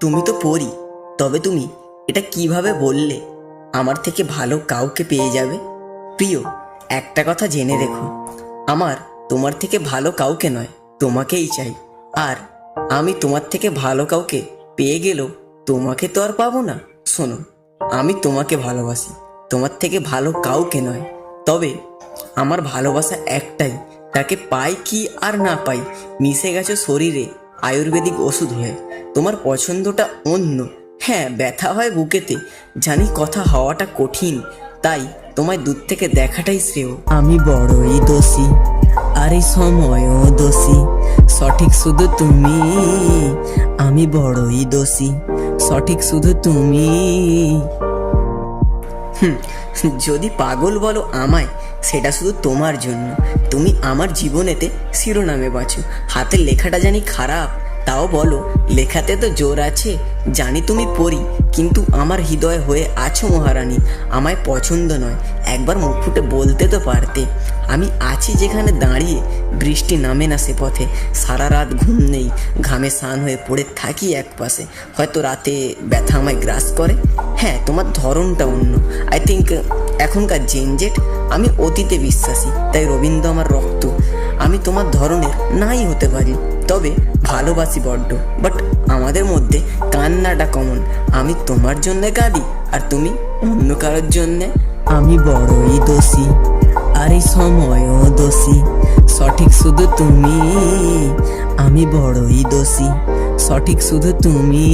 তুমি তো পড়ি, তবে তুমি এটা কিভাবে বললে আমার থেকে ভালো কাউকে পেয়ে যাবে? প্রিয়, একটা কথা জেনে রেখো, আমার তোমার থেকে ভালো কাউকে নয়, তোমাকেই চাই। আর আমি তোমার থেকে ভালো কাউকে পেয়ে গেলেও তোমাকে তো আর পাবো না। শোনো, আমি তোমাকে ভালোবাসি, তোমার থেকে ভালো কাউকে নয়। তবে আমার ভালোবাসা একটাই, তাকে পাই কি আর না পাই, মিশে গেছো শরীরে আয়ুর্বেদিক ওষুধ হয়ে। তোমার পছন্দটা অন্য, হ্যাঁ ব্যথা হয় বুকেতে, জানি কথা হওয়াটা কঠিন, তাই তোমায় দূর থেকে দেখাটাই শ্রেয়। আমি বড়ই দোষী, আর এই সময়ও দোষী, সঠিক শুধু তুমি। আমি বড়ই দোষী, সঠিক শুধু তুমি। যদি পাগল বলো আমায়, সেটা শুধু তোমার জন্য। তুমি আমার জীবনেতে শিরোনামে বাঁচো। হাতের লেখাটা জানি খারাপ, তাও বলো লেখাতে তো জোর আছে। জানি তুমি পড়ি, কিন্তু আমার হৃদয় হয়ে আছো মহারানী। আমায় পছন্দ নয়, একবার মুখ ফুটে বলতে তো পারতে। আমি আছি যেখানে দাঁড়িয়ে, বৃষ্টি নামে না সে পথে। সারা রাত ঘুম নেই, ঘামে স্নান হয়ে পড়ে থাকি এক পাশে। হয়তো রাতে ব্যথা আমায় গ্রাস করে। হ্যাঁ, তোমার ধরনটা অন্য। আই থিঙ্ক এখনকার জেনজেট। আমি অতীতে বিশ্বাসী, তাই রবীন্দ্র আমার রক্ত। আমি তোমার ধরনের নাই হতে পারি, তবে ভালোবাসি বড্ড। বাট আমাদের মধ্যে কান্নাটা কমন। আমি তোমার জন্যে কাঁদি, আর তুমি অন্য কারোর জন্যে। আমি বড়ই দোষী, আর এই সময়ও দোষী, সঠিক শুধু তুমি। আমি বড়ই দোষী, সঠিক শুধু তুমি।